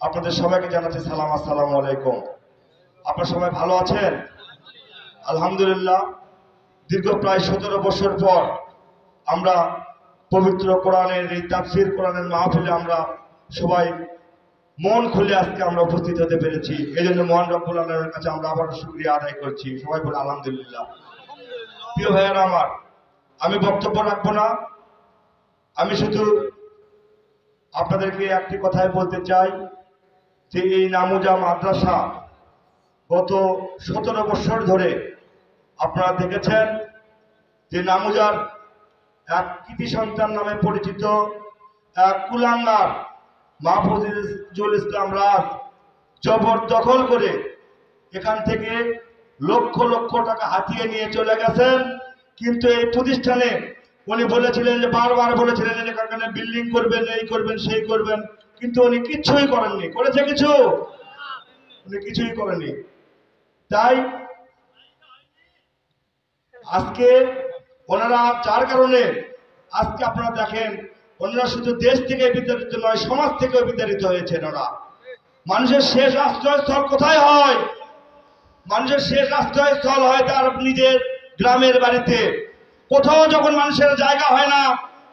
আপনাদের সবাইকে জানাচ্ছি সালাম, আসসালামু আলাইকুম। আপনারা সবাই ভালো আছেন? আলহামদুলিল্লাহ। দীর্ঘ প্রায় 17 বছর পর আমরা পবিত্র কোরআনের এই তাফসীর কোরআনের মাহফিলে আমরা সবাই মন খুলে আজকে আমরা উপস্থিত হতে পেরেছি। এই জন্য মহান রব্বুল আলামিনের কাছে আমরা আবারও শুকরিয়া আদায় করছি। সবাই বলে আলহামদুলিল্লাহ। প্রিয় ভাইয়েরা আমার, আমি বক্তব্য রাখবো না, আমি শুধু আপনাদেরকে একটি কথাই বলতে চাই যে এই নামুজা মাদ্রাসা গত 17 বছর ধরে আপনারা দেখেছেন যে নামুজার এক কৃতি সন্তান নামে পরিচিত এক কুলাঙ্গার মাহফুজুল ইসলাম রাজ জবরদখল করে এখান থেকে লক্ষ লক্ষ টাকা হাতিয়ে নিয়ে চলে গেছেন। কিন্তু এই প্রতিষ্ঠানে উনি বলেছিলেন যে বারবার বলেছিলেন এখানে বিল্ডিং করবেন, এই করবেন, সেই করবেন, কিন্তু উনি কিছুই করেননি। করেছে কিছু? উনি কিছুই করেননি। তাই আজকে ওনারা যার কারণে আজকে আপনারা দেখেন ওনারা শুধু দেশ থেকে বিতাড়িত নয়, সমাজ থেকেও বিতাড়িত হয়েছেন। ওরা মানুষের শেষ আশ্রয়স্থল কোথায় হয়? মানুষের শেষ আশ্রয়স্থল হয় তার নিজের গ্রামের বাড়িতে। কোথাও যখন মানুষের জায়গা হয় না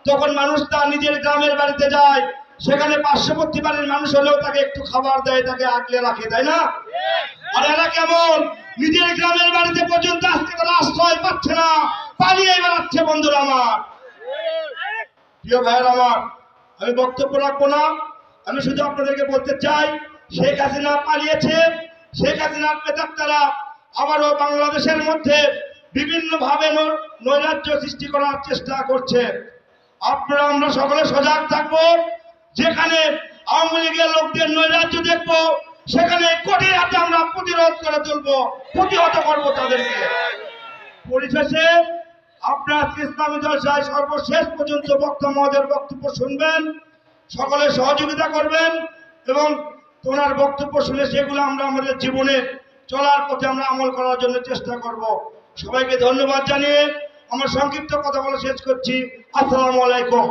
তখন মানুষ তার নিজের গ্রামের বাড়িতে যায়, সেখানে পার্শ্ববর্তী বাড়ির মানুষ হলেও তাকে একটু খাবার দেয়, তাকে আগলে রাখে, তাই না? আর এরা কেমন নিজের গ্রামের বাড়িতে পর্যন্ত আজকে তারা আশ্রয় পাচ্ছে না, পালিয়ে বেড়াচ্ছে। বন্ধুরা আমার, প্রিয় ভাইয়ের আমার, আমি বক্তব্য রাখবো না, আমি শুধু আপনাদেরকে বলতে চাই শেখ হাসিনা পালিয়েছে। শেখ হাসিনার প্রেতাত্মারা আবারও বাংলাদেশের মধ্যে বিভিন্ন ভাবে নৈরাজ্য সৃষ্টি করার চেষ্টা করছে। আপনারা আমরা সকলে সজাগ থাকবো। যেখানে আওয়ামী লীগের লোকদের নৈরাজ্য দেখবো সেখানে কঠিন হাতে আমরা প্রতিরোধ করে তুলবো, প্রতিহত করবো তাদেরকে। পরিশেষে আপনারা ইসলামী জলসায় সর্বশেষ পর্যন্ত বক্তা মহোদয়ের বক্তব্য শুনবেন, সকলে সহযোগিতা করবেন এবং ওনার বক্তব্য শুনে সেগুলো আমরা আমাদের জীবনে চলার পথে আমরা আমল করার জন্য চেষ্টা করব। সবাইকে ধন্যবাদ জানিয়ে আমার সংক্ষিপ্ত কথা বলা শেষ করছি। আসসালামু আলাইকুম।